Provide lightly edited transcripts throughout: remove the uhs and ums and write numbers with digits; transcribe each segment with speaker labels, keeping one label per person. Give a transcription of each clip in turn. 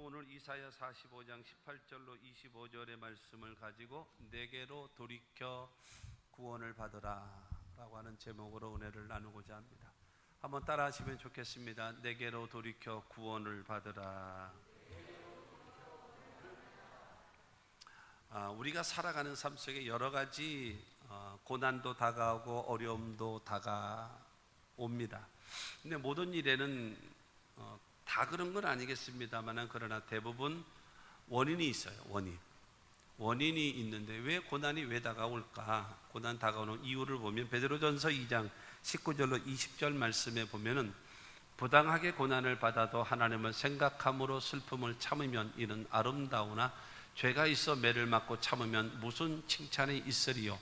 Speaker 1: 오늘 이사야 45장 18절로 25절의 말씀을 가지고 내게로 돌이켜 구원을 받으라 라고 하는 제목으로 은혜를 나누고자 합니다. 한번 따라 하시면 좋겠습니다. 내게로 돌이켜 구원을 받으라. 우리가 살아가는 삶 속에 여러 가지 고난도 다가오고 어려움도 다가옵니다. 근데 모든 일에는 다 그런 건 아니겠습니다만, 그러나 대부분 원인이 있어요. 원인이 있는데 왜 고난이 왜 다가올까? 고난 다가오는 이유를 보면 베드로전서 2장 19절로 20절 말씀에 보면은 부당하게 고난을 받아도 하나님을 생각함으로 슬픔을 참으면 이는 아름다우나 죄가 있어 매를 맞고 참으면 무슨 칭찬이 있으리요.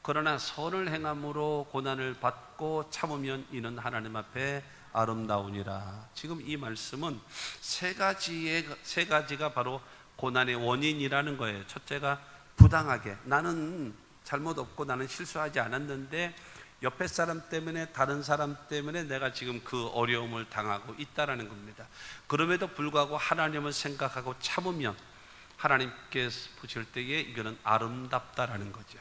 Speaker 1: 그러나 선을 행함으로 고난을 받고 참으면 이는 하나님 앞에 아름다우니라. 지금 이 말씀은 세 가지가 바로 고난의 원인이라는 거예요. 첫째가 부당하게, 나는 잘못 없고 나는 실수하지 않았는데 옆에 사람 때문에, 다른 사람 때문에 내가 지금 그 어려움을 당하고 있다라는 겁니다. 그럼에도 불구하고 하나님을 생각하고 참으면 하나님께서 보실 때에 이거는 아름답다라는 거죠.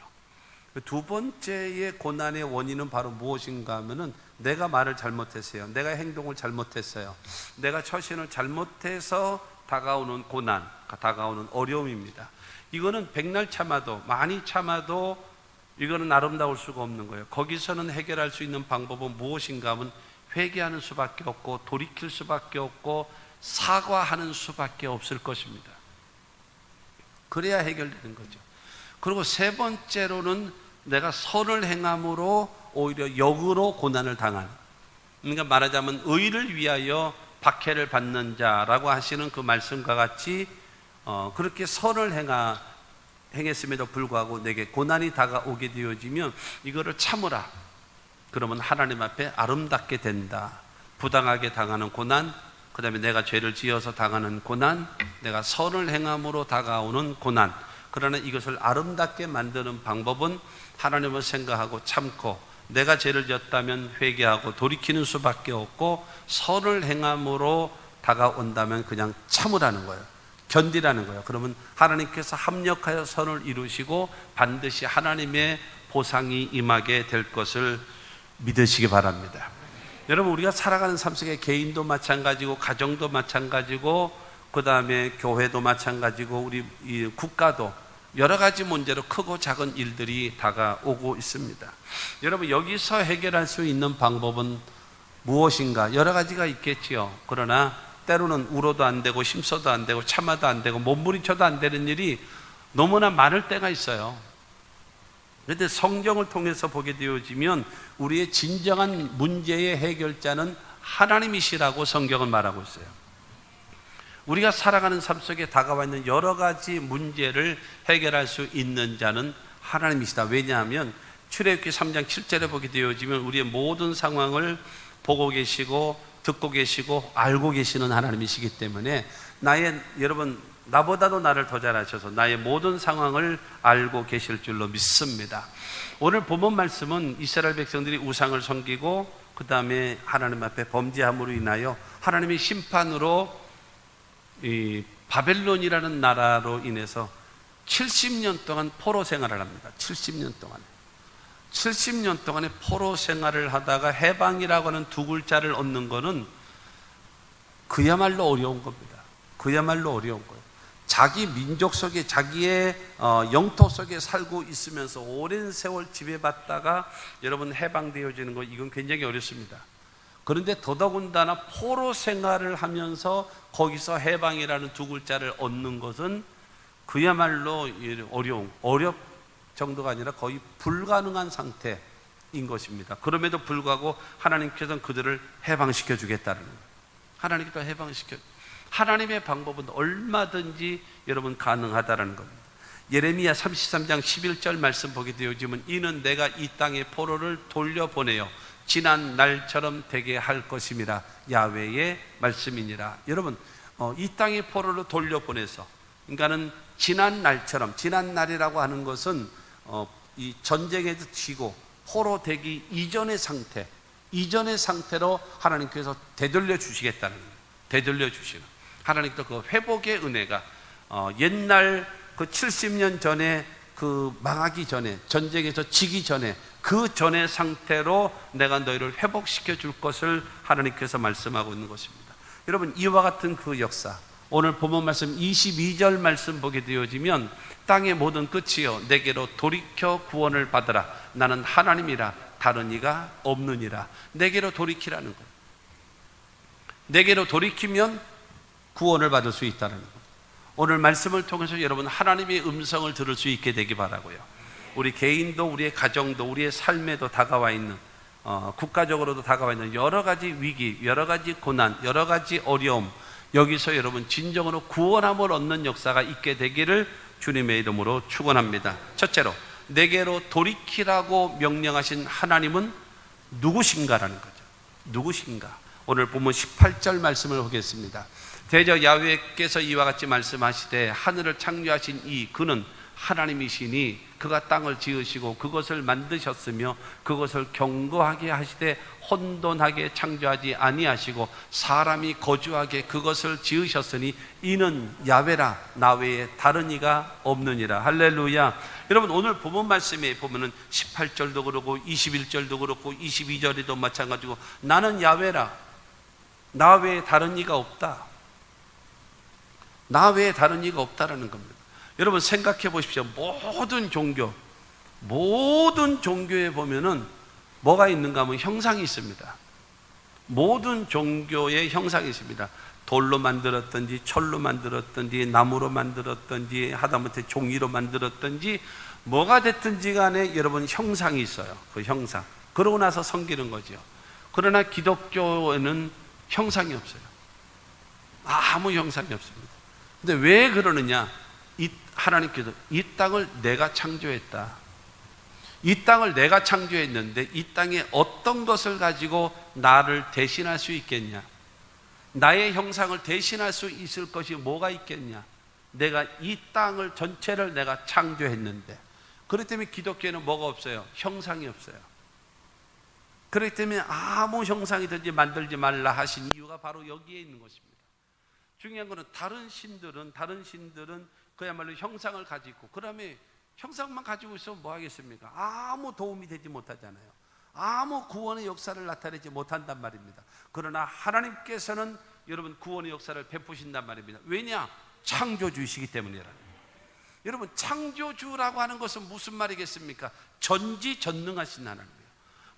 Speaker 1: 두 번째의 고난의 원인은 바로 무엇인가 하면은 내가 말을 잘못했어요. 내가 행동을 잘못했어요. 내가 처신을 잘못해서 다가오는 고난, 다가오는 어려움입니다. 이거는 백날 참아도, 많이 참아도 이거는 아름다울 수가 없는 거예요. 거기서는 해결할 수 있는 방법은 무엇인가 하면 회개하는 수밖에 없고 돌이킬 수밖에 없고 사과하는 수밖에 없을 것입니다. 그래야 해결되는 거죠. 그리고 세 번째로는 내가 선을 행함으로 오히려 역으로 고난을 당하는, 그러니까 말하자면 의를 위하여 박해를 받는 자라고 하시는 그 말씀과 같이 그렇게 선을 행했음에도 불구하고 내게 고난이 다가오게 되어지면 이거를 참으라. 그러면 하나님 앞에 아름답게 된다. 부당하게 당하는 고난, 그 다음에 내가 죄를 지어서 당하는 고난, 내가 선을 행함으로 다가오는 고난. 그러나 이것을 아름답게 만드는 방법은 하나님을 생각하고 참고, 내가 죄를 지었다면 회개하고 돌이키는 수밖에 없고, 선을 행함으로 다가온다면 그냥 참으라는 거예요. 견디라는 거예요. 그러면 하나님께서 합력하여 선을 이루시고 반드시 하나님의 보상이 임하게 될 것을 믿으시기 바랍니다. 여러분, 우리가 살아가는 삶 속에 개인도 마찬가지고 가정도 마찬가지고 그 다음에 교회도 마찬가지고 우리 이 국가도 여러 가지 문제로 크고 작은 일들이 다가오고 있습니다. 여러분, 여기서 해결할 수 있는 방법은 무엇인가? 여러 가지가 있겠지요. 그러나 때로는 울어도 안 되고 힘써도 안 되고 참아도 안 되고 몸부림쳐도 안 되는 일이 너무나 많을 때가 있어요. 그런데 성경을 통해서 보게 되어지면 우리의 진정한 문제의 해결자는 하나님이시라고 성경은 말하고 있어요. 우리가 살아가는 삶 속에 다가와 있는 여러 가지 문제를 해결할 수 있는 자는 하나님이시다. 왜냐하면 출애굽기 3장 7절에 보게 되어지면 우리의 모든 상황을 보고 계시고 듣고 계시고 알고 계시는 하나님이시기 때문에 여러분, 나보다도 나를 더 잘 아셔서 나의 모든 상황을 알고 계실 줄로 믿습니다. 오늘 본문 말씀은 이스라엘 백성들이 우상을 섬기고 그 다음에 하나님 앞에 범죄함으로 인하여 하나님의 심판으로 이 바벨론이라는 나라로 인해서 70년 동안 포로 생활을 합니다. 70년 동안에 포로 생활을 하다가 해방이라고 하는 두 글자를 얻는 것은 그야말로 어려운 겁니다. 그야말로 어려운 거예요. 자기 민족 속에, 자기의 영토 속에 살고 있으면서 오랜 세월 지배받다가 여러분 해방되어지는 거, 이건 굉장히 어렵습니다. 그런데 더더군다나 포로 생활을 하면서 거기서 해방이라는 두 글자를 얻는 것은 그야말로 어렵 정도가 아니라 거의 불가능한 상태인 것입니다. 그럼에도 불구하고 하나님께서는 그들을 해방시켜 주겠다는 거예요. 하나님께서 해방시켜, 하나님의 방법은 얼마든지 여러분 가능하다는 겁니다. 예레미야 33장 11절 말씀 보게 되어지면 이는 내가 이 땅의 포로를 돌려보내요 지난 날처럼 되게 할 것임이라 야훼의 말씀이니라. 여러분, 이 땅의 포로를 돌려보내서, 그러니까는 지난 날처럼, 지난 날이라고 하는 것은 이 전쟁에서 지고 포로 되기 이전의 상태로 하나님께서 되돌려 주시겠다는 거예요. 되돌려 주시는. 하나님께서 그 회복의 은혜가 옛날 그 70년 전에 그 망하기 전에, 전쟁에서 지기 전에, 그 전의 상태로 내가 너희를 회복시켜 줄 것을 하나님께서 말씀하고 있는 것입니다. 여러분, 이와 같은 그 역사, 오늘 본문 말씀 22절 말씀 보게 되어지면 땅의 모든 끝이여 내게로 돌이켜 구원을 받으라. 나는 하나님이라 다른 이가 없느니라. 내게로 돌이키라는 거예요. 내게로 돌이키면 구원을 받을 수 있다는 거예요. 오늘 말씀을 통해서 여러분 하나님의 음성을 들을 수 있게 되기 바라고요. 우리 개인도, 우리의 가정도, 우리의 삶에도 다가와 있는, 국가적으로도 다가와 있는 여러 가지 위기, 여러 가지 고난, 여러 가지 어려움, 여기서 여러분 진정으로 구원함을 얻는 역사가 있게 되기를 주님의 이름으로 축원합니다. 첫째로, 내게로 돌이키라고 명령하신 하나님은 누구신가라는 거죠. 누구신가? 오늘 본문 18절 말씀을 보겠습니다. 대저 야훼께서 이와 같이 말씀하시되 하늘을 창조하신 이 그는 하나님이시니 그가 땅을 지으시고 그것을 만드셨으며 그것을 견고하게 하시되 혼돈하게 창조하지 아니하시고 사람이 거주하게 그것을 지으셨으니 이는 야훼라 나 외에 다른 이가 없느니라. 할렐루야. 여러분, 오늘 본문 말씀에 보면은 18절도 그렇고 21절도 그렇고 22절에도 마찬가지고 나는 야훼라 나 외에 다른 이가 없다. 나 외에 다른 이가 없다라는 겁니다. 여러분 생각해 보십시오. 모든 종교에 보면은 뭐가 있는가 하면 형상이 있습니다. 모든 종교에 형상이 있습니다. 돌로 만들었든지 철로 만들었든지 나무로 만들었든지 하다못해 종이로 만들었든지 뭐가 됐든지 간에 여러분 형상이 있어요. 그 형상. 그러고 나서 섬기는 거죠. 그러나 기독교에는 형상이 없어요. 아무 형상이 없습니다. 근데 왜 그러느냐? 하나님께서 이 땅을 내가 창조했다. 이 땅을 내가 창조했는데 이 땅에 어떤 것을 가지고 나를 대신할 수 있겠냐? 나의 형상을 대신할 수 있을 것이 뭐가 있겠냐? 내가 이 땅을 전체를 내가 창조했는데. 그렇기 때문에 기독교에는 뭐가 없어요? 형상이 없어요. 그렇기 때문에 아무 형상이든지 만들지 말라 하신 이유가 바로 여기에 있는 것입니다. 중요한 것은 다른 신들은 그야말로 형상을 가지고 있고, 그다음에 형상만 가지고 있으면 뭐 하겠습니까? 아무 도움이 되지 못하잖아요. 아무 구원의 역사를 나타내지 못한단 말입니다. 그러나 하나님께서는 여러분 구원의 역사를 베푸신단 말입니다. 왜냐? 창조주이시기 때문이라는 거예요. 여러분, 창조주라고 하는 것은 무슨 말이겠습니까? 전지전능하신 하나님이에요.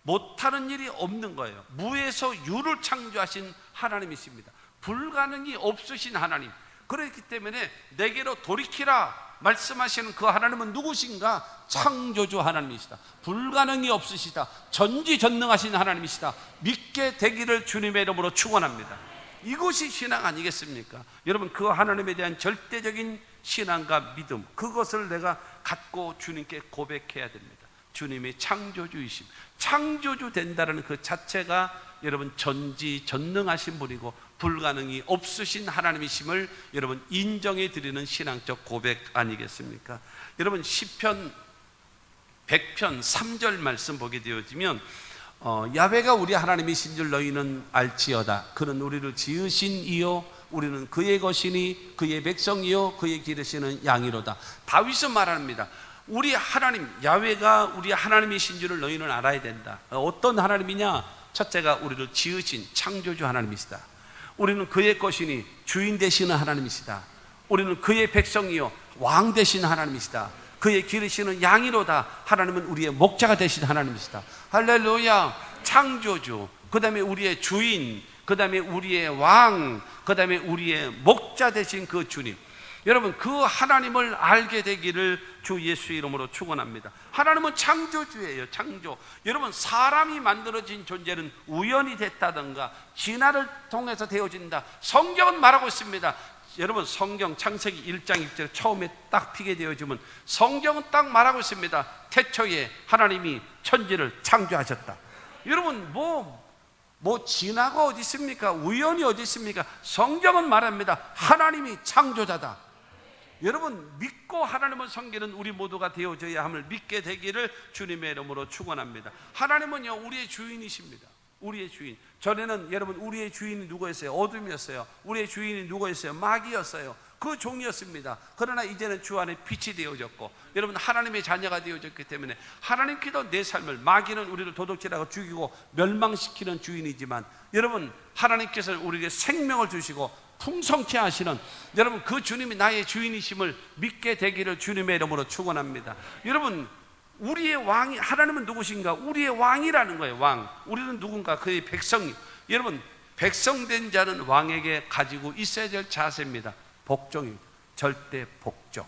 Speaker 1: 못하는 일이 없는 거예요. 무에서 유를 창조하신 하나님이십니다. 불가능이 없으신 하나님. 그렇기 때문에 내게로 돌이키라 말씀하시는 그 하나님은 누구신가? 창조주 하나님이시다. 불가능이 없으시다. 전지전능하신 하나님이시다. 믿게 되기를 주님의 이름으로 축원합니다. 이것이 신앙 아니겠습니까? 여러분, 그 하나님에 대한 절대적인 신앙과 믿음, 그것을 내가 갖고 주님께 고백해야 됩니다. 주님이 창조주이심, 창조주 된다는 그 자체가 여러분 전지전능하신 분이고 불가능이 없으신 하나님이심을 여러분 인정해 드리는 신앙적 고백 아니겠습니까? 여러분, 시편 100편 3절 말씀 보게 되어지면 야훼가 우리 하나님이신 줄 너희는 알지어다. 그는 우리를 지으신 이요 우리는 그의 것이니 그의 백성이요 그의 기르시는 양이로다. 다윗은 말합니다. 우리 하나님 야훼가 우리 하나님이신 줄을 너희는 알아야 된다. 어떤 하나님이냐? 첫째가 우리를 지으신 창조주 하나님이시다. 우리는 그의 것이니 주인 되시는 하나님이시다. 우리는 그의 백성이요 왕 되시는 하나님이시다. 그의 기르시는 양이로다. 하나님은 우리의 목자가 되시는 하나님이시다. 할렐루야. 창조주, 그 다음에 우리의 주인, 그 다음에 우리의 왕, 그 다음에 우리의 목자 되신 그 주님. 여러분, 그 하나님을 알게 되기를 주 예수 이름으로 축원합니다. 하나님은 창조주예요. 창조. 여러분, 사람이 만들어진 존재는 우연히 됐다든가 진화를 통해서 되어진다. 성경은 말하고 있습니다. 여러분, 성경 창세기 1장 1절 처음에 딱 피게 되어지면 성경은 딱 말하고 있습니다. 태초에 하나님이 천지를 창조하셨다. 여러분, 뭐 진화가 어디 있습니까? 우연이 어디 있습니까? 성경은 말합니다. 하나님이 창조자다. 여러분, 믿고 하나님을 섬기는 우리 모두가 되어져야 함을 믿게 되기를 주님의 이름으로 축원합니다. 하나님은요 우리의 주인이십니다. 우리의 주인. 전에는 여러분 우리의 주인이 누구였어요? 어둠이었어요. 우리의 주인이 누구였어요? 마귀였어요. 그 종이었습니다. 그러나 이제는 주 안에 빛이 되어졌고, 여러분 하나님의 자녀가 되어졌기 때문에 하나님께도 내 삶을, 마귀는 우리를 도둑질하고 죽이고 멸망시키는 주인이지만, 여러분 하나님께서 우리에게 생명을 주시고 풍성케 하시는, 여러분 그 주님이 나의 주인이심을 믿게 되기를 주님의 이름으로 축원합니다. 여러분 우리의 왕이, 하나님은 누구신가? 우리의 왕이라는 거예요. 왕. 우리는 누군가? 그의 백성이. 여러분 백성된 자는 왕에게 가지고 있어야 될 자세입니다. 복종입니다. 절대 복종.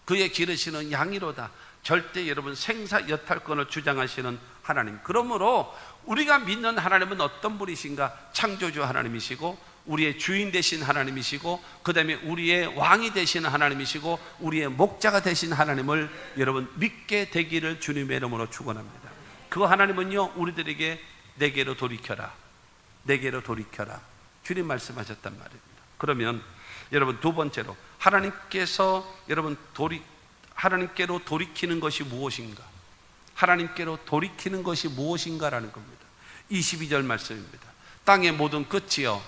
Speaker 1: 그의 기르시는 양이로다. 절대 여러분 생사 여탈권을 주장하시는 하나님. 그러므로 우리가 믿는 하나님은 어떤 분이신가? 창조주 하나님이시고, 우리의 주인 되신 하나님이시고, 그 다음에 우리의 왕이 되신 하나님이시고, 우리의 목자가 되신 하나님을 여러분 믿게 되기를 주님의 이름으로 축원합니다. 그 하나님은요, 우리들에게 내게로 돌이켜라, 내게로 돌이켜라, 주님 말씀하셨단 말입니다. 그러면 여러분 두 번째로, 하나님께서 여러분 하나님께로 돌이키는 것이 무엇인가? 하나님께로 돌이키는 것이 무엇인가라는 겁니다. 22절 말씀입니다. 땅의 모든 끝이여,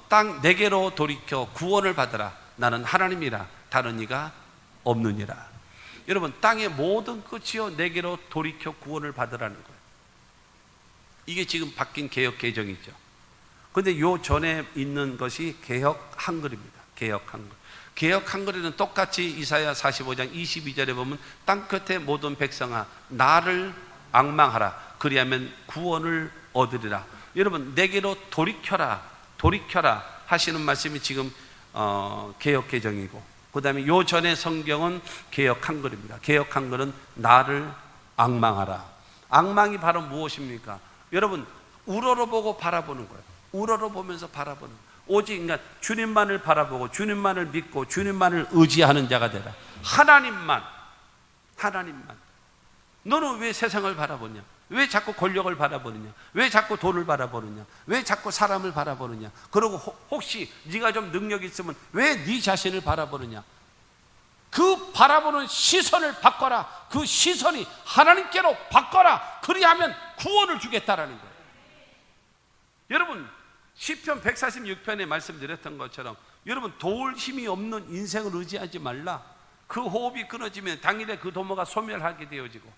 Speaker 1: 땅 내게로 돌이켜 구원을 받으라. 나는 하나님이라, 다른 이가 없느니라. 여러분 땅의 모든 끝이여 내게로 돌이켜 구원을 받으라는 거예요. 이게 지금 바뀐 개역 개정이죠. 그런데 요 전에 있는 것이 개역 한글입니다. 개역 한글. 개역 한글에는 똑같이 이사야 45장 22절에 보면 땅 끝의 모든 백성아 나를 앙망하라, 그리하면 구원을 얻으리라. 여러분 내게로 돌이켜라, 돌이켜라 하시는 말씀이 지금 개역 개정이고, 그 다음에 요 전에 성경은 개역 한글입니다. 개역 한글은 나를 앙망하라. 앙망이 바로 무엇입니까? 여러분 우러러보고 바라보는 거예요. 우러러보면서 바라보는 거예요. 오직 그러니까 주님만을 바라보고 주님만을 믿고 주님만을 의지하는 자가 되라. 하나님만. 너는 왜 세상을 바라보냐? 왜 자꾸 권력을 바라보느냐? 왜 자꾸 돈을 바라보느냐? 왜 자꾸 사람을 바라보느냐? 그리고 혹시 네가 좀 능력이 있으면 왜 네 자신을 바라보느냐? 그 바라보는 시선을 바꿔라. 그 시선이 하나님께로 바꿔라. 그리하면 구원을 주겠다라는 거예요. 여러분 시편 146편에 말씀드렸던 것처럼, 여러분 도울 힘이 없는 인생을 의지하지 말라. 그 호흡이 끊어지면 당일에 그 도모가 소멸하게 되어지고,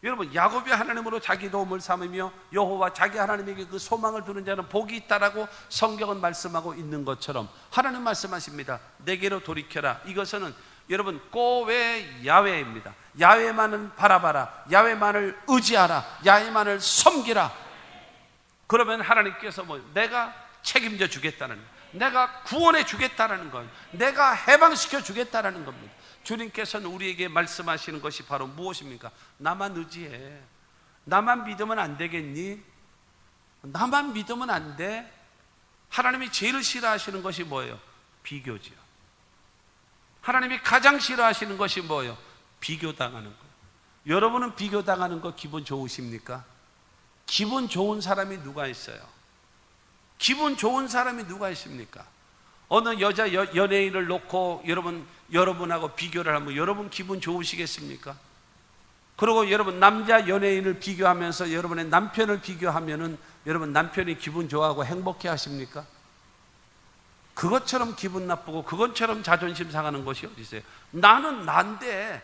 Speaker 1: 여러분 야곱이 하나님으로 자기 도움을 삼으며 여호와 자기 하나님에게 그 소망을 두는 자는 복이 있다라고 성경은 말씀하고 있는 것처럼, 하나님 말씀하십니다. 내게로 돌이켜라. 이것은 여러분 꼬웨 야훼입니다. 야훼만을 바라봐라. 야훼만을 의지하라. 야훼만을 섬기라. 그러면 하나님께서 내가 책임져 주겠다는 거예요. 내가 구원해 주겠다는 거예요. 내가 해방시켜 주겠다는 겁니다. 주님께서는 우리에게 말씀하시는 것이 바로 무엇입니까? 나만 의지해. 나만 믿으면 안 되겠니? 나만 믿으면 안 돼? 하나님이 제일 싫어하시는 것이 뭐예요? 비교지요. 하나님이 가장 싫어하시는 것이 뭐예요? 비교당하는 거예요. 여러분은 비교당하는 거 기분 좋으십니까? 기분 좋은 사람이 누가 있어요? 기분 좋은 사람이 누가 있습니까? 어느 여자 연예인을 놓고 여러분하고 비교를 하면 여러분 기분 좋으시겠습니까? 그리고 여러분 남자 연예인을 비교하면서 여러분의 남편을 비교하면은 여러분 남편이 기분 좋아하고 행복해 하십니까? 그것처럼 기분 나쁘고 그것처럼 자존심 상하는 것이 어디 있어요? 나는 난데,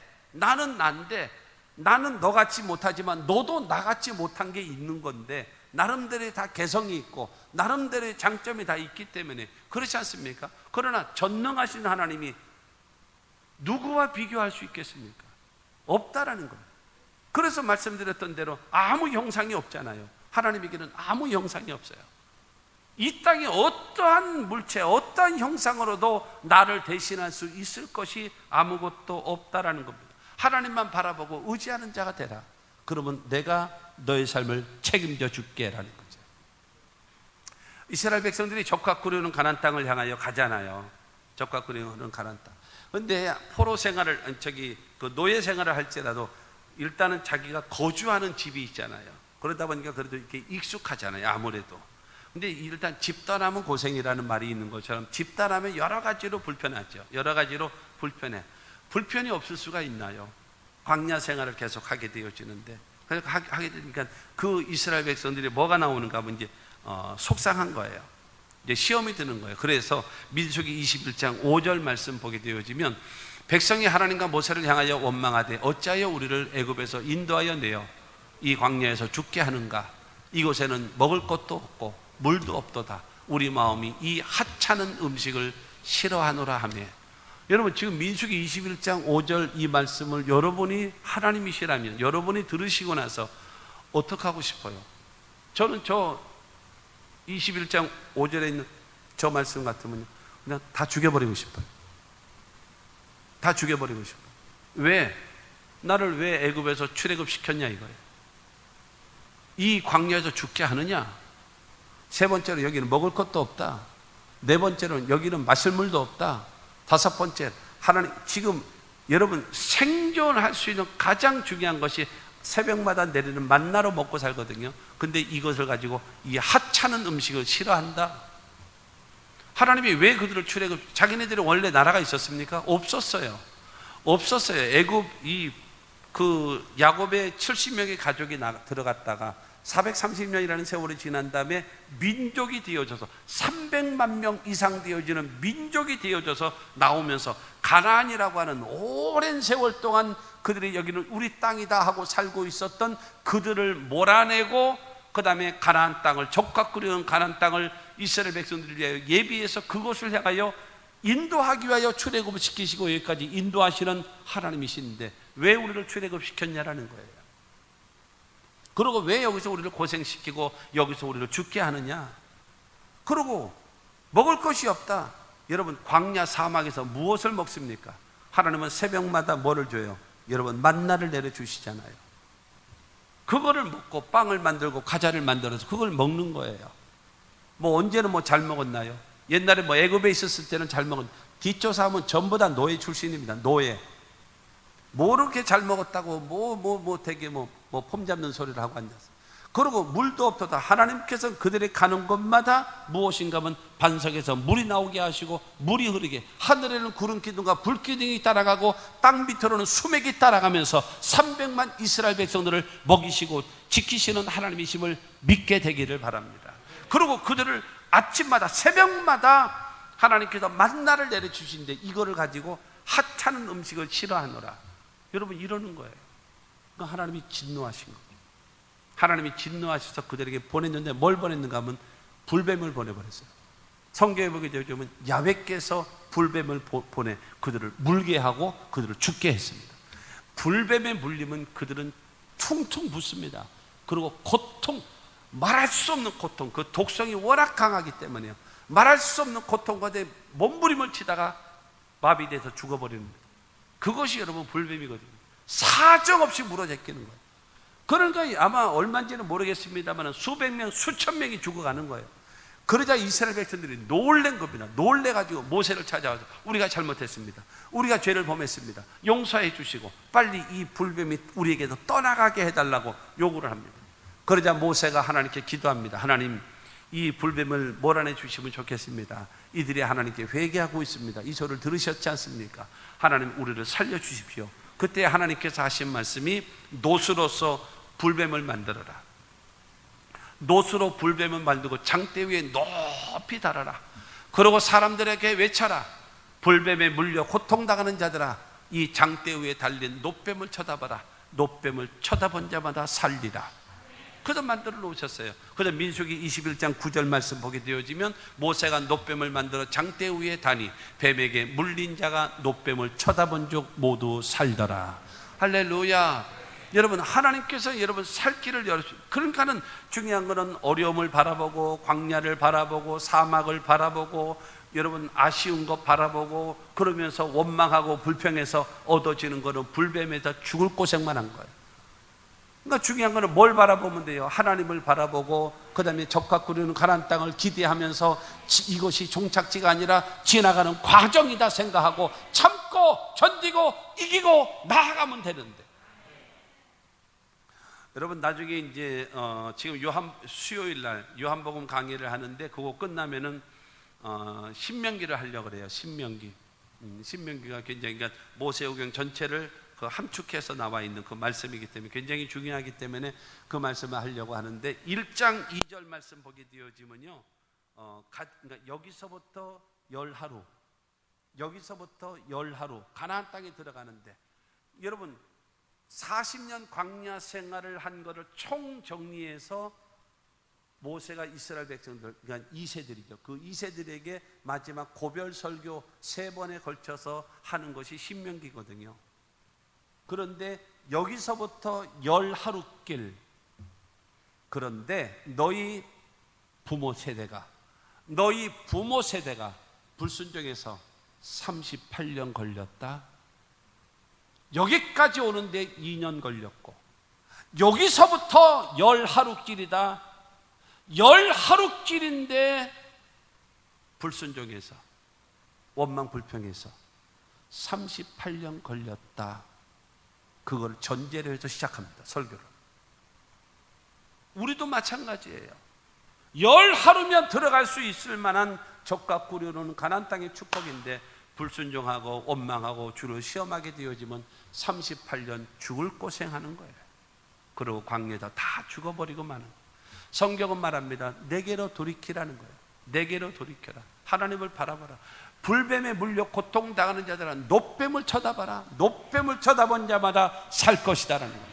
Speaker 1: 나는 너같이 못하지만 너도 나같이 못한 게 있는 건데, 나름대로의 다 개성이 있고 나름대로의 장점이 다 있기 때문에 그렇지 않습니까? 그러나 전능하신 하나님이 누구와 비교할 수 있겠습니까? 없다라는 겁니다. 그래서 말씀드렸던 대로 아무 형상이 없잖아요. 하나님에게는 아무 형상이 없어요. 이 땅에 어떠한 물체, 어떠한 형상으로도 나를 대신할 수 있을 것이 아무것도 없다라는 겁니다. 하나님만 바라보고 의지하는 자가 되라. 그러면 내가 너의 삶을 책임져 줄게라는 거죠. 이스라엘 백성들이 적과 꾸려는 가나안 땅을 향하여 가잖아요. 적과 꾸려는 가나안 땅. 그런데 포로 생활을, 그 노예 생활을 할지라도 일단은 자기가 거주하는 집이 있잖아요. 그러다 보니까 그래도 이렇게 익숙하잖아요. 아무래도. 근데 일단 집단하면 고생이라는 말이 있는 것처럼 집단하면 여러 가지로 불편하죠. 여러 가지로 불편해. 불편이 없을 수가 있나요? 광야 생활을 계속 하게 되어지는데. 하게 되니까 그 이스라엘 백성들이 뭐가 나오는가 하면 이제 속상한 거예요. 이제 시험이 드는 거예요. 그래서 민수기 21장 5절 말씀 보게 되어지면 백성이 하나님과 모세를 향하여 원망하되 어찌하여 우리를 애굽에서 인도하여 내어 이 광야에서 죽게 하는가? 이곳에는 먹을 것도 없고 물도 없도다. 우리 마음이 이 하찮은 음식을 싫어하노라 하며. 여러분 지금 민수기 21장 5절 이 말씀을 여러분이 하나님이시라면 여러분이 들으시고 나서 어떻게 하고 싶어요? 저는 저 21장 5절에 있는 저 말씀 같으면 그냥 다 죽여버리고 싶어요. 다 죽여버리고 싶어요. 왜? 나를 왜 애굽에서 출애굽시켰냐 이거예요. 이 광야에서 죽게 하느냐? 세 번째로 여기는 먹을 것도 없다. 네 번째로는 여기는 마실 물도 없다. 다섯 번째, 하나님 지금 여러분 생존할 수 있는 가장 중요한 것이 새벽마다 내리는 만나로 먹고 살거든요. 근데 이것을 가지고 이 하찮은 음식을 싫어한다. 하나님이 왜 그들을 출애굽? 자기네들이 원래 나라가 있었습니까? 없었어요. 애굽 그 야곱의 70명의 가족이 들어갔다가 430년이라는 세월이 지난 다음에 민족이 되어져서 300만 명 이상 되어지는 민족이 되어져서 나오면서 가나안이라고 하는 오랜 세월 동안 그들이 여기는 우리 땅이다 하고 살고 있었던 그들을 몰아내고 그 다음에 가나안 땅을 적각그리는 가나안 땅을 이스라엘 백성들을 위하여 예비해서 그곳을 향하여 인도하기 위하여 출애굽을 시키시고 여기까지 인도하시는 하나님이신데 왜 우리를 출애굽시켰냐라는 거예요. 그리고 왜 여기서 우리를 고생시키고 여기서 우리를 죽게 하느냐? 그리고 먹을 것이 없다. 여러분 광야 사막에서 무엇을 먹습니까? 하나님은 새벽마다 뭐를 줘요? 여러분 만나를 내려주시잖아요. 그거를 먹고 빵을 만들고 과자를 만들어서 그걸 먹는 거예요. 뭐 언제는 뭐 잘 먹었나요? 옛날에 뭐 애굽에 있었을 때는 잘 먹었는데 뒷조사하면 전부 다 노예 출신입니다. 노예. 뭐 이렇게 잘 먹었다고 되게 폼 잡는 소리를 하고 앉았어. 그리고 물도 없도다. 하나님께서 그들이 가는 곳마다 무엇인가 하면 반석에서 물이 나오게 하시고 물이 흐르게, 하늘에는 구름 기둥과 불 기둥이 따라가고 땅 밑으로는 수맥이 따라가면서 300만 이스라엘 백성들을 먹이시고 지키시는 하나님이심을 믿게 되기를 바랍니다. 그리고 그들을 아침마다 새벽마다 하나님께서 만나를 내려주시는데 이거를 가지고 하찮은 음식을 싫어하노라. 여러분 이러는 거예요. 하나님이 진노하신 겁니다. 하나님이 진노하셔서 그들에게 보냈는데 뭘 보냈는가 하면 불뱀을 보내버렸어요. 성경에 보게 되면 야훼께서 불뱀을 보내 그들을 물게 하고 그들을 죽게 했습니다. 불뱀에 물리면 그들은 퉁퉁 붓습니다. 그리고 고통, 말할 수 없는 고통, 그 독성이 워낙 강하기 때문에요. 말할 수 없는 고통과 몸부림을 치다가 마비돼서 죽어버리는 거예요. 그것이 여러분 불뱀이거든요. 사정없이 물어제끼는 거예요. 그러니까 아마 얼마인지는 모르겠습니다만 수백 명, 수천 명이 죽어가는 거예요. 그러자 이스라엘 백성들이 놀란 겁니다. 놀래가지고 모세를 찾아와서 우리가 잘못했습니다. 우리가 죄를 범했습니다. 용서해 주시고 빨리 이 불뱀이 우리에게서 떠나가게 해달라고 요구를 합니다. 그러자 모세가 하나님께 기도합니다. 하나님, 이 불뱀을 몰아내 주시면 좋겠습니다. 이들이 하나님께 회개하고 있습니다. 이 소리를 들으셨지 않습니까? 하나님 우리를 살려주십시오. 그때 하나님께서 하신 말씀이 노수로서 불뱀을 만들어라. 노수로 불뱀을 만들고 장대 위에 높이 달아라. 그리고 사람들에게 외쳐라. 불뱀에 물려 고통당하는 자들아, 이 장대 위에 달린 노뱀을 쳐다봐라. 노뱀을 쳐다본 자마다 살리라. 그래서 만들어 놓으셨어요. 그래서 민수기 21장 9절 말씀 보게 되어지면 모세가 노뱀을 만들어 장대 위에 다니 뱀에게 물린 자가 노뱀을 쳐다본 적 모두 살더라. 할렐루야. 여러분 하나님께서 여러분 살 길을 열어주십니다. 그러니까는 중요한 것은 어려움을 바라보고 광야를 바라보고 사막을 바라보고 여러분 아쉬운 것 바라보고 그러면서 원망하고 불평해서 얻어지는 것은 불뱀에다 죽을 고생만 한 거예요. 그러니까 중요한 것은 뭘 바라보면 돼요? 하나님을 바라보고 그 다음에 적각구르는 가나안 땅을 기대하면서 이것이 종착지가 아니라 지나가는 과정이다 생각하고 참고 견디고 이기고 나아가면 되는데, 여러분 나중에 이제 지금 수요일 날 요한복음 강의를 하는데 그거 끝나면은 신명기를 하려고 그래요. 신명기가 굉장히 그러니까 모세오경 전체를 그 함축해서 나와 있는 그 말씀이기 때문에 굉장히 중요하기 때문에 그 말씀을 하려고 하는데 1장 2절 말씀 보게 되어지면요, 그러니까 여기서부터 열 하루 가나안 땅에 들어가는데, 여러분 40년 광야 생활을 한 것을 총 정리해서 모세가 이스라엘 백성들, 그러니까 2세들이죠. 그 2세들에게 마지막 고별 설교 3번에 걸쳐서 하는 것이 신명기거든요. 그런데 여기서부터 10하루길, 그런데 너희 부모 세대가 불순종해서 38년 걸렸다. 여기까지 오는데 2년 걸렸고, 여기서부터 10하루길이다. 10하루길인데 불순종해서, 원망 불평해서 38년 걸렸다. 그걸 전제로 해서 시작합니다, 설교를. 우리도 마찬가지예요. 10하루면 들어갈 수 있을 만한 적과 꾸려놓은 가나안 땅의 축복인데 불순종하고 원망하고 주를 시험하게 되어지면 38년 죽을 고생하는 거예요. 그리고 광야에서 다 죽어버리고 마는 거예요. 성경은 말합니다. 내게로 돌이키라는 거예요. 내게로 돌이켜라. 하나님을 바라봐라. 불뱀에 물려 고통당하는 자들은 놋뱀을 쳐다봐라. 놋뱀을 쳐다본 자마다 살 것이다라는 거예요.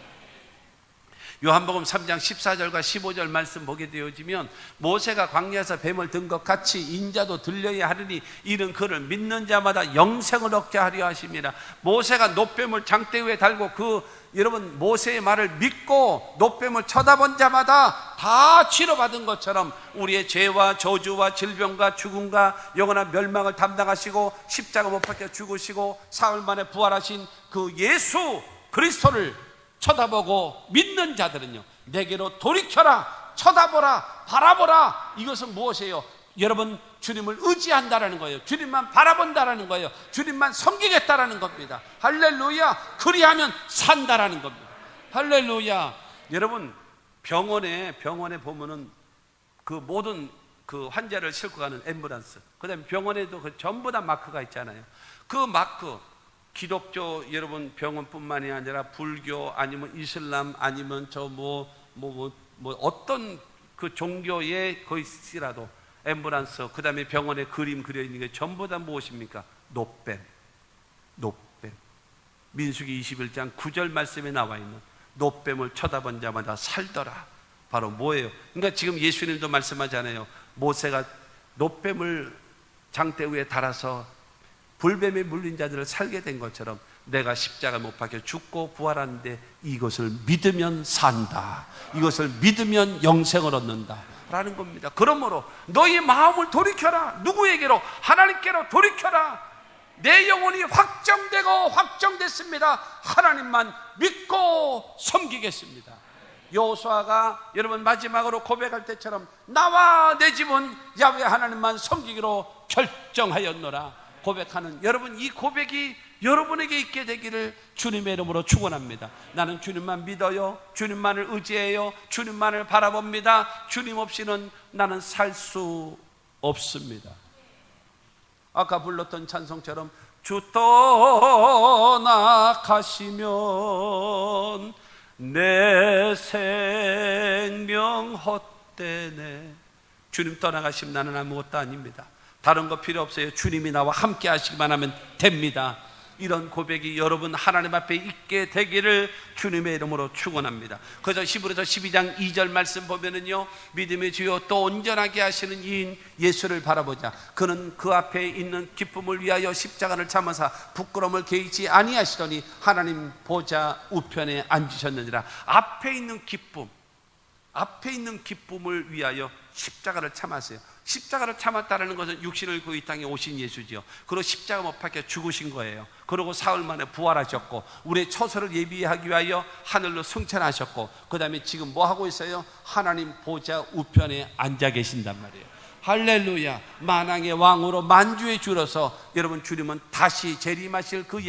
Speaker 1: 요한복음 3장 14절과 15절 말씀 보게 되어지면, 모세가 광야에서 뱀을 든 것 같이 인자도 들려야 하리니 이는 그를 믿는 자마다 영생을 얻게 하려 하심이라. 모세가 놋뱀을 장대 위에 달고 여러분 모세의 말을 믿고 놋뱀을 쳐다본 자마다 다 치료받은 것처럼 우리의 죄와 저주와 질병과 죽음과 영원한 멸망을 담당하시고 십자가 못 박혀 죽으시고 사흘 만에 부활하신 그 예수 그리스도를 쳐다보고 믿는 자들은요, 내게로 돌이켜라, 쳐다보라, 바라보라. 이것은 무엇이에요? 여러분, 주님을 의지한다라는 거예요. 주님만 바라본다라는 거예요. 주님만 섬기겠다라는 겁니다. 할렐루야. 그리하면 산다라는 겁니다. 할렐루야. 여러분, 병원에 보면은 그 모든 그 환자를 싣고 가는 앰뷸런스, 그 다음에 병원에도 전부 다 마크가 있잖아요. 그 마크, 기독교 여러분 병원뿐만이 아니라 불교 아니면 이슬람 아니면 어떤 그 종교의 것이라도 앰뷸런스, 그 다음에 병원에 그림 그려 있는 게 전부 다 무엇입니까? 놋뱀. 민수기 21장 9절 말씀에 나와 있는 놋뱀을 쳐다본 자마다 살더라. 바로 뭐예요? 그러니까 지금 예수님도 말씀하잖아요. 모세가 놋뱀을 장대 위에 달아서 불뱀에 물린 자들을 살게 된 것처럼 내가 십자가 못 박혀 죽고 부활하는데 이것을 믿으면 산다. 이것을 믿으면 영생을 얻는다 라는 겁니다. 그러므로 너희 마음을 돌이켜라. 누구에게로? 하나님께로 돌이켜라. 내 영혼이 확정되고 확정됐습니다. 하나님만 믿고 섬기겠습니다. 여호수아가 여러분 마지막으로 고백할 때처럼 나와 내 집은 야훼 하나님만 섬기기로 결정하였노라 고백하는, 여러분 이 고백이 여러분에게 있게 되기를 주님의 이름으로 축원합니다. 나는 주님만 믿어요. 주님만을 의지해요. 주님만을 바라봅니다. 주님 없이는 나는 살 수 없습니다. 아까 불렀던 찬송처럼 주 떠나가시면 내 생명 헛되네. 주님 떠나가시면 나는 아무것도 아닙니다. 다른 거 필요 없어요. 주님이 나와 함께 하시기만 하면 됩니다. 이런 고백이 여러분 하나님 앞에 있게 되기를 주님의 이름으로 축원합니다. 그래서 히브리서 12장 2절 말씀 보면은요, 믿음의 주요 또 온전하게 하시는 이인 예수를 바라보자. 그는 그 앞에 있는 기쁨을 위하여 십자가를 참으사 부끄러움을 개의치 아니하시더니 하나님 보좌 우편에 앉으셨느니라. 앞에 있는 기쁨을 위하여 십자가를 참았어요. 십자가를 참았다는 것은 육신을 이 땅에 오신 예수지요. 그리고 십자가 못 박혀 죽으신 거예요. 그리고 사흘 만에 부활하셨고 우리의 처소를 예비하기 위하여 하늘로 승천하셨고, 그 다음에 지금 뭐 하고 있어요? 하나님 보좌 우편에 앉아 계신단 말이에요. 할렐루야. 만왕의 왕으로 만주의 주로서 여러분 주님은 다시 재림하실 그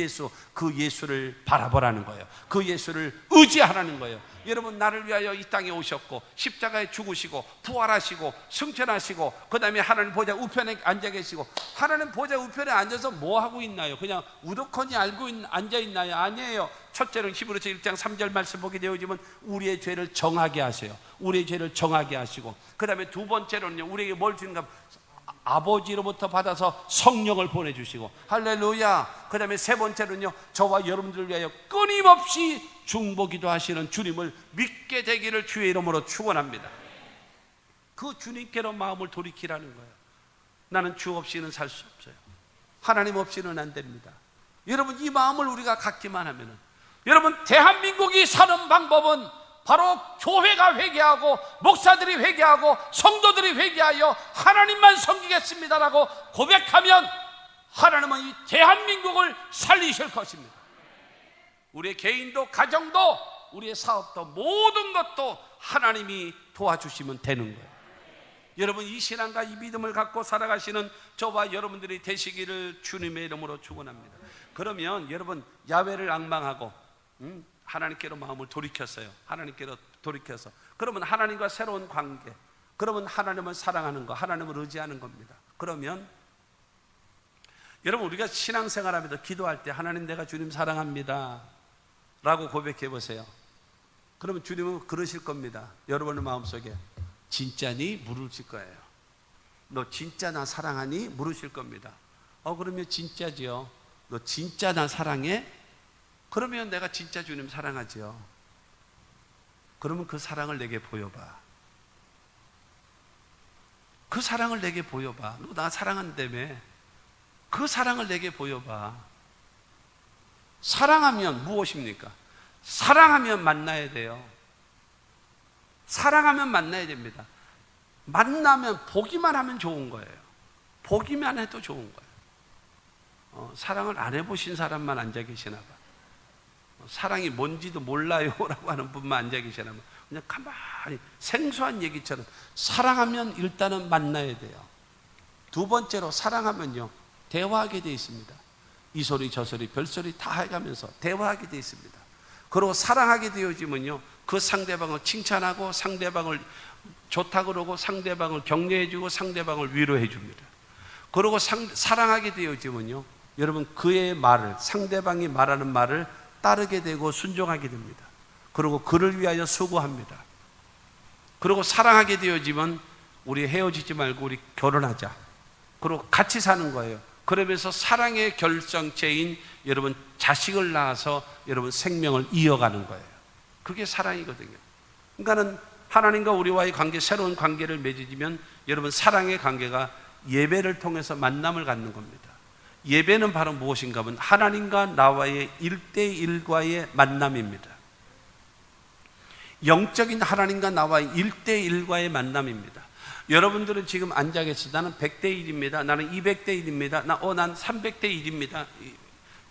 Speaker 1: 예수를 바라보라는 거예요. 그 예수를 의지하라는 거예요. 여러분 나를 위하여 이 땅에 오셨고 십자가에 죽으시고 부활하시고 승천하시고 그 다음에 하나님 보좌 우편에 앉아 계시고, 하나님 보좌 우편에 앉아서 뭐 하고 있나요? 그냥 우두커니 앉아 있나요? 아니에요. 첫째는 히브리서 1장 3절 말씀 보게 되어지면 우리의 죄를 정하게 하세요. 우리의 죄를 정하게 하시고, 그 다음에 두 번째로는요, 우리에게 뭘 주는가? 아버지로부터 받아서 성령을 보내주시고, 할렐루야. 그 다음에 세 번째는요, 저와 여러분들을 위하여 끊임없이 중보기도 하시는 주님을 믿게 되기를 주의 이름으로 축원합니다. 그 주님께로 마음을 돌이키라는 거예요. 나는 주 없이는 살 수 없어요. 하나님 없이는 안 됩니다. 여러분, 이 마음을 우리가 갖기만 하면은, 여러분, 대한민국이 사는 방법은 바로 교회가 회개하고 목사들이 회개하고 성도들이 회개하여 하나님만 섬기겠습니다라고 고백하면 하나님은 이 대한민국을 살리실 것입니다. 우리의 개인도 가정도 우리의 사업도 모든 것도 하나님이 도와주시면 되는 거예요. 여러분, 이 신앙과 이 믿음을 갖고 살아가시는 저와 여러분들이 되시기를 주님의 이름으로 축원합니다. 그러면 여러분, 야훼를 앙망하고 하나님께로 마음을 돌이켰어요. 하나님께로 돌이켜서, 그러면 하나님과 새로운 관계, 그러면 하나님을 사랑하는 거, 하나님을 의지하는 겁니다. 그러면 여러분, 우리가 신앙생활하면서 기도할 때 하나님, 내가 주님 사랑합니다 라고 고백해 보세요. 그러면 주님은 그러실 겁니다. 여러분의 마음속에 진짜니? 물으실 거예요. 너 진짜 나 사랑하니? 물으실 겁니다. 그러면 진짜지요. 너 진짜 나 사랑해? 그러면 내가 진짜 주님 사랑하죠. 그러면 그 사랑을 내게 보여봐. 그 사랑을 내게 보여봐. 너 나 사랑한다며. 그 사랑을 내게 보여봐. 사랑하면 무엇입니까? 사랑하면 만나야 돼요. 사랑하면 만나야 됩니다. 만나면 보기만 하면 좋은 거예요. 보기만 해도 좋은 거예요. 사랑을 안 해보신 사람만 앉아 계시나 봐. 사랑이 뭔지도 몰라요 라고 하는 분만 앉아 계시나 봐. 그냥 가만히 생소한 얘기처럼 사랑하면 일단은 만나야 돼요. 두 번째로 사랑하면요, 대화하게 돼 있습니다. 이 소리 저 소리 별소리 다 해가면서 대화하게 돼 있습니다. 그리고 사랑하게 되어지면요, 그 상대방을 칭찬하고 상대방을 좋다 그러고 상대방을 격려해주고 상대방을 위로해줍니다. 그리고 사랑하게 되어지면요, 여러분, 그의 말을, 상대방이 말하는 말을 따르게 되고 순종하게 됩니다. 그리고 그를 위하여 수고합니다. 그리고 사랑하게 되어지면 우리 헤어지지 말고 우리 결혼하자. 그리고 같이 사는 거예요. 그러면서 사랑의 결정체인 여러분 자식을 낳아서 여러분 생명을 이어가는 거예요. 그게 사랑이거든요. 그러니까는 하나님과 우리와의 관계, 새로운 관계를 맺어지면 여러분 사랑의 관계가 예배를 통해서 만남을 갖는 겁니다. 예배는 바로 무엇인가 하면 하나님과 나와의 1대1과의 만남입니다. 영적인 하나님과 나와의 1대1과의 만남입니다. 여러분들은 지금 앉아 계시다. 나는 100대1입니다. 나는 200대1입니다. 난 300대1입니다.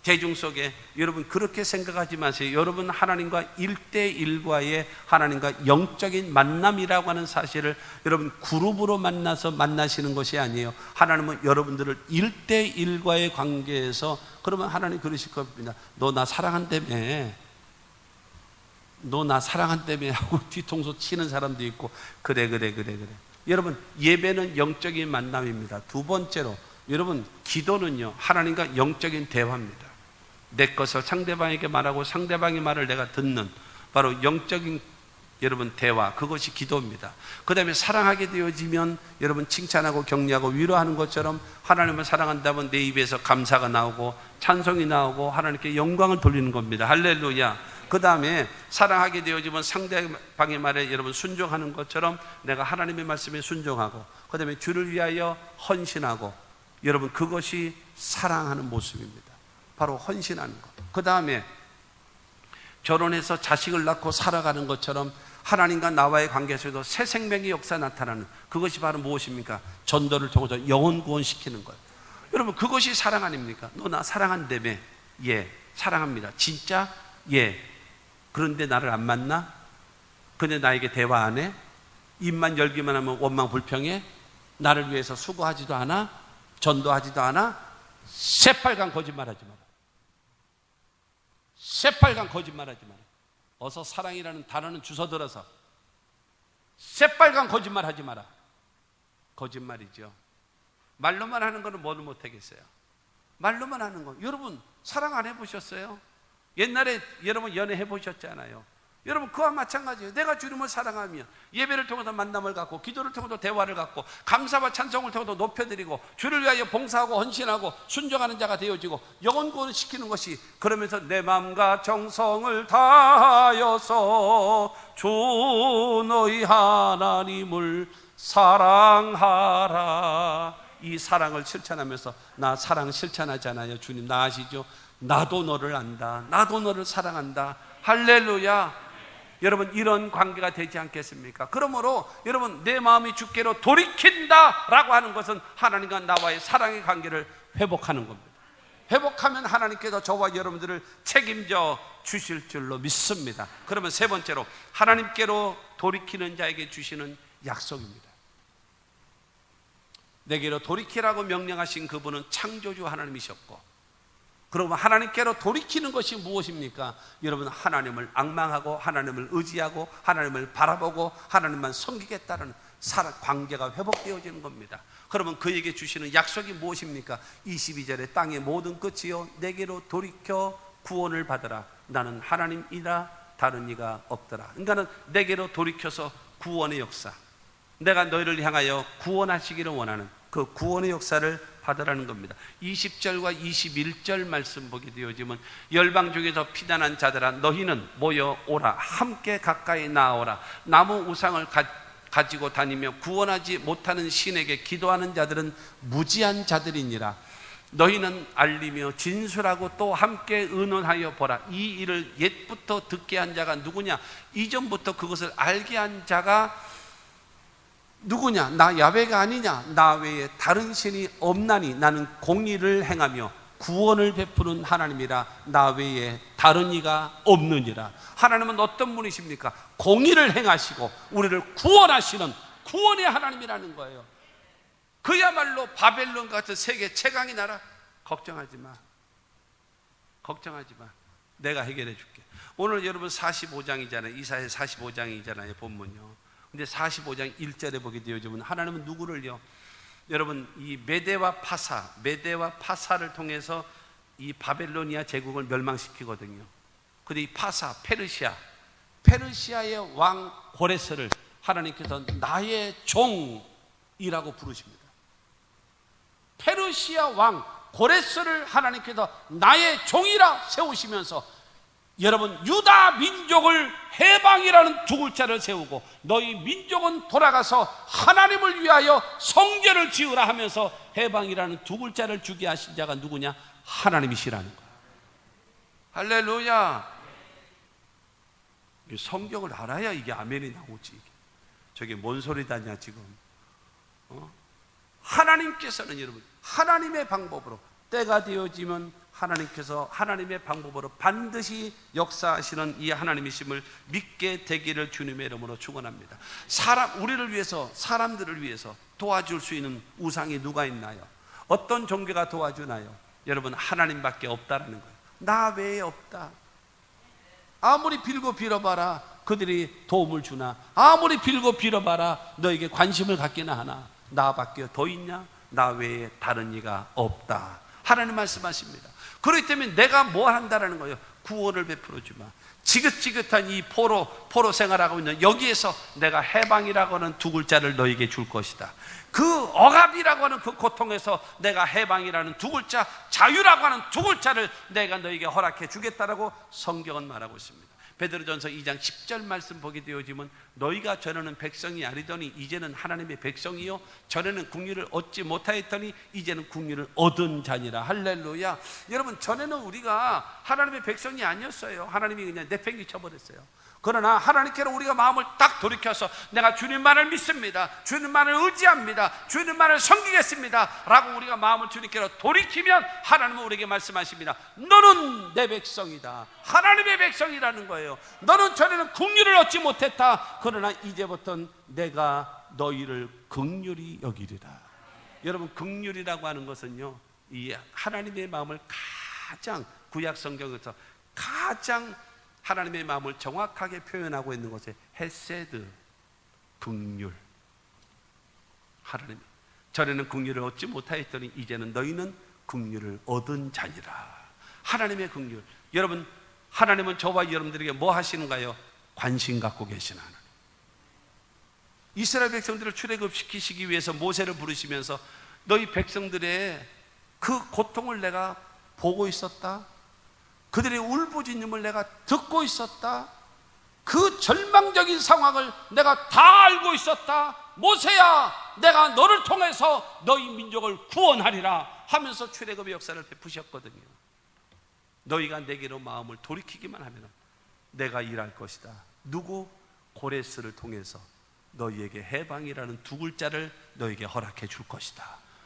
Speaker 1: 대중 속에 여러분 그렇게 생각하지 마세요. 여러분 하나님과 1대1과의 하나님과 영적인 만남이라고 하는 사실을 여러분 그룹으로 만나서 만나시는 것이 아니에요. 하나님은 여러분들을 1대1과의 관계에서, 그러면 하나님 그러실 겁니다. 너 나 사랑한다며. 너 나 사랑한다며 하고 뒤통수 치는 사람도 있고, 그래. 여러분, 예배는 영적인 만남입니다. 두 번째로 여러분, 기도는요, 하나님과 영적인 대화입니다. 내 것을 상대방에게 말하고 상대방의 말을 내가 듣는 바로 영적인 여러분 대화, 그것이 기도입니다. 그 다음에 사랑하게 되어지면 여러분 칭찬하고 격려하고 위로하는 것처럼 하나님을 사랑한다면 내 입에서 감사가 나오고 찬송이 나오고 하나님께 영광을 돌리는 겁니다. 할렐루야. 그 다음에 사랑하게 되어지면 상대방의 말에 여러분 순종하는 것처럼 내가 하나님의 말씀에 순종하고, 그 다음에 주를 위하여 헌신하고, 여러분 그것이 사랑하는 모습입니다. 바로 헌신하는 것. 그 다음에 결혼해서 자식을 낳고 살아가는 것처럼 하나님과 나와의 관계에서도 새 생명의 역사 나타나는, 그것이 바로 무엇입니까? 전도를 통해서 영혼 구원시키는 거예요. 여러분 그것이 사랑 아닙니까? 너 나 사랑한다며. 예, 사랑합니다. 진짜? 예. 그런데 나를 안 만나? 근데 나에게 대화 안 해? 입만 열기만 하면 원망불평해? 나를 위해서 수고하지도 않아? 전도하지도 않아? 새빨간 거짓말하지 마라. 새빨간 거짓말하지 마라. 어서 사랑이라는 단어는 주워들어서 새빨간 거짓말 하지 마라. 거짓말이죠. 말로만 하는 거는 뭐를 못하겠어요. 말로만 하는 거. 여러분 사랑 안 해보셨어요? 옛날에 여러분 연애해 보셨잖아요. 여러분 그와 마찬가지예요. 내가 주님을 사랑하면 예배를 통해서 만남을 갖고, 기도를 통해서 대화를 갖고, 감사와 찬송을 통해서 높여드리고, 주를 위하여 봉사하고 헌신하고 순종하는 자가 되어지고 영혼 구원을 시키는 것이, 그러면서 내 마음과 정성을 다하여서 주 너희 하나님을 사랑하라. 이 사랑을 실천하면서, 나 사랑 실천하잖아요. 주님 나 아시죠? 나도 너를 안다. 나도 너를 사랑한다. 할렐루야. 여러분 이런 관계가 되지 않겠습니까? 그러므로 여러분 내 마음이 주께로 돌이킨다 라고 하는 것은 하나님과 나와의 사랑의 관계를 회복하는 겁니다. 회복하면 하나님께서 저와 여러분들을 책임져 주실 줄로 믿습니다. 그러면 세 번째로, 하나님께로 돌이키는 자에게 주시는 약속입니다. 내게로 돌이키라고 명령하신 그분은 창조주 하나님이셨고, 그러면 하나님께로 돌이키는 것이 무엇입니까? 여러분 하나님을 앙망하고, 하나님을 의지하고, 하나님을 바라보고, 하나님만 섬기겠다는 사랑 관계가 회복되어지는 겁니다. 그러면 그에게 주시는 약속이 무엇입니까? 22절에 땅의 모든 끝이요 내게로 돌이켜 구원을 받으라. 나는 하나님이라 다른 이가 없더라. 그러니까는 내게로 돌이켜서 구원의 역사, 내가 너희를 향하여 구원하시기를 원하는 그 구원의 역사를 받으라는 겁니다. 20절과 21절 말씀 보게 되어지면, 열방 중에서 피난한 자들아 너희는 모여 오라. 함께 가까이 나아오라. 나무 우상을 가지고 다니며 구원하지 못하는 신에게 기도하는 자들은 무지한 자들이니라. 너희는 알리며 진술하고 또 함께 의논하여 보라. 이 일을 옛부터 듣게 한 자가 누구냐? 이전부터 그것을 알게 한 자가 누구냐? 나 야훼가 아니냐? 나 외에 다른 신이 없나니 나는 공의를 행하며 구원을 베푸는 하나님이라. 나 외에 다른 이가 없느니라. 하나님은 어떤 분이십니까? 공의를 행하시고 우리를 구원하시는 구원의 하나님이라는 거예요. 그야말로 바벨론 같은 세계 최강의 나라. 걱정하지 마. 걱정하지 마. 내가 해결해 줄게. 오늘 여러분 45장이잖아요. 이사야 45장이잖아요. 본문요. 근데 45장 1절에 보게 되어지면 하나님은 누구를요? 여러분 이 메대와 파사를 통해서 이 바벨로니아 제국을 멸망시키거든요. 근데 이 파사, 페르시아의 왕 고레스를 하나님께서 나의 종이라고 부르십니다. 페르시아 왕 고레스를 하나님께서 나의 종이라 세우시면서, 여러분 유다 민족을 해방이라는 두 글자를 세우고, 너희 민족은 돌아가서 하나님을 위하여 성전을 지으라 하면서 해방이라는 두 글자를 주게 하신 자가 누구냐? 하나님이시라는 거예요. 할렐루야. 성경을 알아야 이게 아멘이 나오지. 저게 뭔 소리다냐 지금. 하나님께서는 여러분 하나님의 방법으로, 때가 되어지면 하나님께서 하나님의 방법으로 반드시 역사하시는 이 하나님이심을 믿게 되기를 주님의 이름으로 축원합니다. 우리를 위해서, 사람들을 위해서 도와줄 수 있는 우상이 누가 있나요? 어떤 종교가 도와주나요? 여러분 하나님밖에 없다라는 거예요. 나 외에 없다. 아무리 빌고 빌어봐라 그들이 도움을 주나? 아무리 빌고 빌어봐라 너에게 관심을 갖기나 하나? 나밖에 더 있냐? 나 외에 다른 이가 없다. 하나님 말씀하십니다. 그렇기 때문에 내가 뭐 한다라는 거예요? 구원을 베풀어 주마. 지긋지긋한 이 포로 생활하고 있는 여기에서 내가 해방이라고 하는 두 글자를 너에게 줄 것이다. 그 억압이라고 하는 그 고통에서 내가 해방이라는 두 글자, 자유라고 하는 두 글자를 내가 너에게 허락해 주겠다라고 성경은 말하고 있습니다. 베드로전서 2장 10절 말씀 보게 되어지면, 너희가 전에는 백성이 아니더니 이제는 하나님의 백성이요, 전에는 국리를 얻지 못하였더니 이제는 국리를 얻은 자니라. 할렐루야. 여러분 전에는 우리가 하나님의 백성이 아니었어요. 하나님이 그냥 내팽개쳐버렸어요. 그러나 하나님께로 우리가 마음을 딱 돌이켜서 내가 주님만을 믿습니다, 주님만을 의지합니다, 주님만을 섬기겠습니다 라고 우리가 마음을 주님께로 돌이키면 하나님은 우리에게 말씀하십니다. 너는 내 백성이다. 하나님의 백성이라는 거예요. 너는 전에는 긍휼을 얻지 못했다. 그러나 이제부터는 내가 너희를 긍휼히 여기리라. 여러분 긍휼이라고 하는 것은요, 이 하나님의 마음을 가장 구약 성경에서 가장 하나님의 마음을 정확하게 표현하고 있는 것에 헤세드, 긍휼. 하나님, 전에는 긍휼을 얻지 못하였더니 이제는 너희는 긍휼을 얻은 자니라. 하나님의 긍휼. 여러분, 하나님은 저와 여러분들에게 뭐 하시는가요? 관심 갖고 계신 하나님. 이스라엘 백성들을 출애굽시키시기 위해서 모세를 부르시면서 너희 백성들의 그 고통을 내가 보고 있었다. 그들의 울부짖음을 내가 듣고 있었다. 그 절망적인 상황을 내가 다 알고 있었다. 모세야, 내가 너를 통해서 너희 민족을 구원하리라 하면서 출애굽의 역사를 베푸셨거든요. 너희가 내게로 마음을 돌이키기만 하면 내가 일할 것이다. 누구? 고레스를 통해서 너희에게 해방이라는 두 글자를 너희에게 허락해 줄 것이다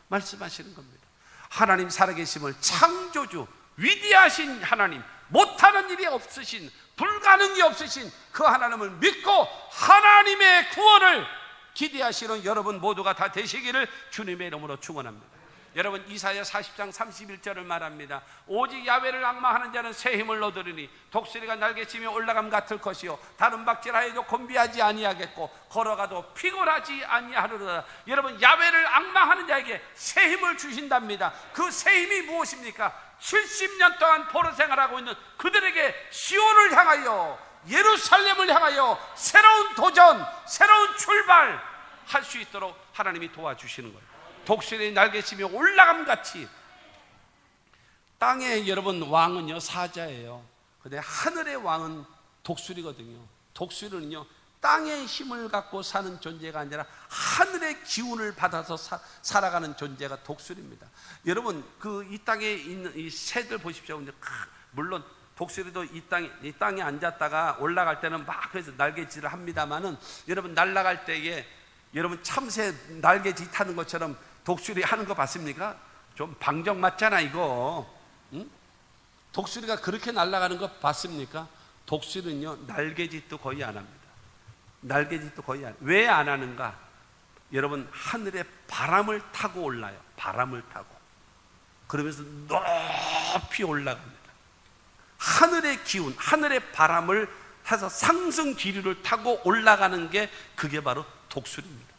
Speaker 1: 말씀하시는 겁니다. 하나님 살아계심을, 창조주, 위대하신 하나님, 못하는 일이 없으신, 불가능이 없으신 그 하나님을 믿고 하나님의 구원을 기대하시는 여러분 모두가 다 되시기를 주님의 이름으로 축원합니다. 여러분, 이사야 40장 31절을 말합니다. 오직 야훼를 앙망하는 자는 새 힘을 얻으리니 독수리가 날개치며 올라감 같을 것이요 다른 박질하여도 곤비하지 아니하겠고 걸어가도 피곤하지 아니하리로다. 여러분, 야훼를 앙망하는 자에게 새 힘을 주신답니다. 그 새 힘이 무엇입니까? 70년 동안 포로 생활하고 있는 그들에게 시온을 향하여, 예루살렘을 향하여 새로운 도전, 새로운 출발 할 수 있도록 하나님이 도와주시는 거예요. 독수리의 날개치며 올라감같이. 땅의 여러분 왕은요 사자예요. 근데 하늘의 왕은 독수리거든요. 독수리는요 땅의 힘을 갖고 사는 존재가 아니라 하늘의 기운을 받아서 살아가는 존재가 독수리입니다. 여러분, 그 이 땅에 있는 이 새들 보십시오. 물론 독수리도 이 땅에 앉았다가 올라갈 때는 막 그래서 날개짓을 합니다만은, 여러분 날아갈 때에 여러분 참새 날개짓 타는 것처럼 독수리 하는 거 봤습니까? 좀 방정 맞잖아 이거. 응? 독수리가 그렇게 날아가는 거 봤습니까? 독수리는요 날개짓도 거의 안 합니다. 날개짓도 거의 안 해요. 왜 안 하는가? 여러분, 하늘에 바람을 타고 올라요. 바람을 타고. 그러면서 높이 올라갑니다. 하늘의 기운, 하늘의 바람을 타서 상승 기류를 타고 올라가는 게 그게 바로 독수리입니다.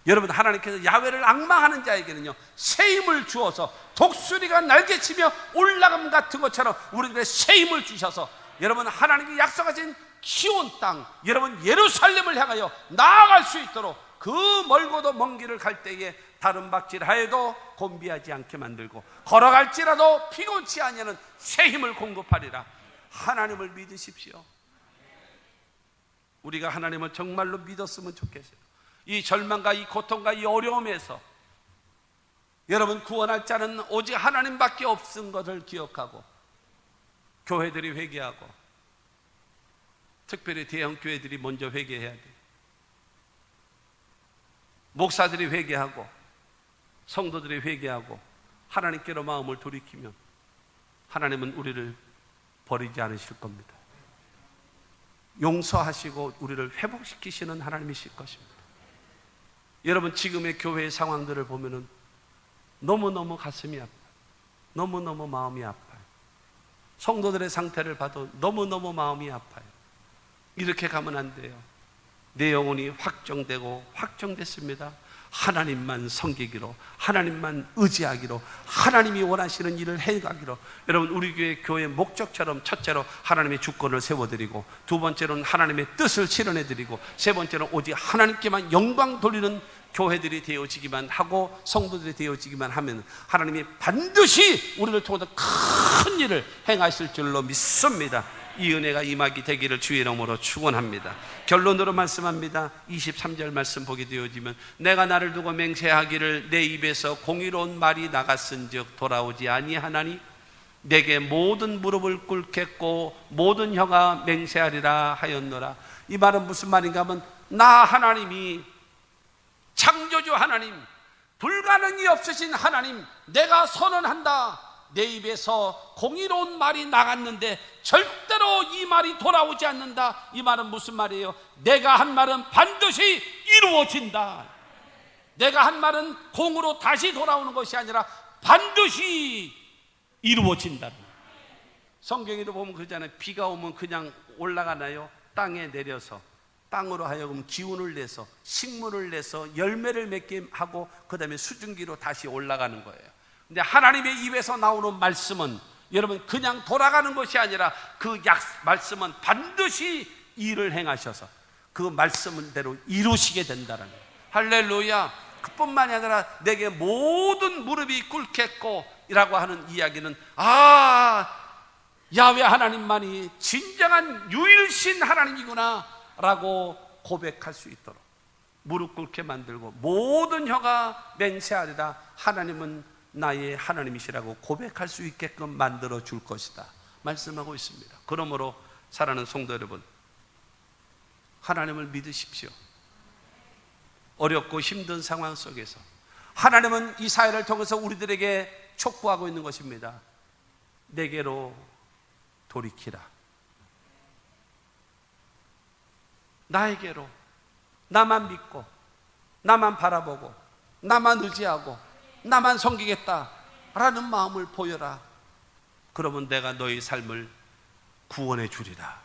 Speaker 1: 여러분, 하나님께서 야훼를 앙망하는 자에게는요 새 힘을 주어서 독수리가 날개치며 올라감 같은 것처럼 우리들의 새 힘을 주셔서 여러분 하나님이 약속하신 시온 땅, 여러분 예루살렘을 향하여 나아갈 수 있도록 그 멀고도 먼 길을 갈 때에 다른 박질하여도 곤비하지 않게 만들고 걸어갈지라도 피곤치 아니하는 새 힘을 공급하리라. 하나님을 믿으십시오. 우리가 하나님을 정말로 믿었으면 좋겠어요. 이 절망과 이 고통과 이 어려움에서 여러분 구원할 자는 오직 하나님밖에 없은 것을 기억하고 교회들이 회개하고, 특별히 대형 교회들이 먼저 회개해야 돼요. 목사들이 회개하고 성도들이 회개하고 하나님께로 마음을 돌이키면 하나님은 우리를 버리지 않으실 겁니다. 용서하시고 우리를 회복시키시는 하나님이실 것입니다. 여러분, 지금의 교회의 상황들을 보면은 너무너무 가슴이 아파요. 너무너무 마음이 아파요. 성도들의 상태를 봐도 너무너무 마음이 아파요. 이렇게 가면 안 돼요. 내 영혼이 확정되고 확정됐습니다. 하나님만 섬기기로, 하나님만 의지하기로, 하나님이 원하시는 일을 해가기로. 여러분, 우리 교회의 목적처럼 첫째로 하나님의 주권을 세워드리고, 두 번째로는 하나님의 뜻을 실현해드리고, 세 번째로는 오직 하나님께만 영광 돌리는 교회들이 되어지기만 하고 성도들이 되어지기만 하면 하나님이 반드시 우리를 통해서 큰 일을 행하실 줄로 믿습니다. 이 은혜가 임하게 되기를 주의 이름으로 축원합니다. 결론으로 말씀합니다. 23절 말씀 보게 되어지면 내가 나를 두고 맹세하기를 내 입에서 공의로운 말이 나갔은즉 돌아오지 아니하나니 내게 모든 무릎을 꿇겠고 모든 혀가 맹세하리라 하였노라. 이 말은 무슨 말인가 하면, 나 하나님이 창조주 하나님, 불가능이 없으신 하나님, 내가 선언한다. 내 입에서 공의로운 말이 나갔는데 절대로 이 말이 돌아오지 않는다. 이 말은 무슨 말이에요? 내가 한 말은 반드시 이루어진다. 내가 한 말은 공으로 다시 돌아오는 것이 아니라 반드시 이루어진다. 성경에도 보면 그러잖아요. 비가 오면 그냥 올라가나요? 땅에 내려서 땅으로 하여금 기운을 내서 식물을 내서 열매를 맺게 하고 그 다음에 수증기로 다시 올라가는 거예요. 근데 하나님의 입에서 나오는 말씀은 여러분 그냥 돌아가는 것이 아니라 그 말씀은 반드시 일을 행하셔서 그 말씀대로 이루시게 된다는 거예요. 할렐루야. 그뿐만이 아니라 내게 모든 무릎이 꿇겠고 라고 하는 이야기는 야훼 하나님만이 진정한 유일신 하나님이구나 라고 고백할 수 있도록 무릎 꿇게 만들고 모든 혀가 맹세하리라 하나님은 나의 하나님이시라고 고백할 수 있게끔 만들어 줄 것이다 말씀하고 있습니다. 그러므로 사랑하는 성도 여러분, 하나님을 믿으십시오. 어렵고 힘든 상황 속에서 하나님은 이 사회를 통해서 우리들에게 촉구하고 있는 것입니다. 내게로 돌이키라. 나에게로, 나만 믿고 나만 바라보고 나만 의지하고 나만 섬기겠다 라는 마음을 보여라. 그러면 내가 너의 삶을 구원해 주리라.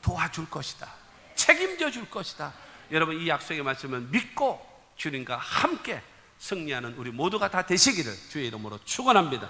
Speaker 1: 도와줄 것이다. 책임져 줄 것이다. 여러분 이 약속의 말씀을 믿고 주님과 함께 승리하는 우리 모두가 다 되시기를 주의 이름으로 축원합니다.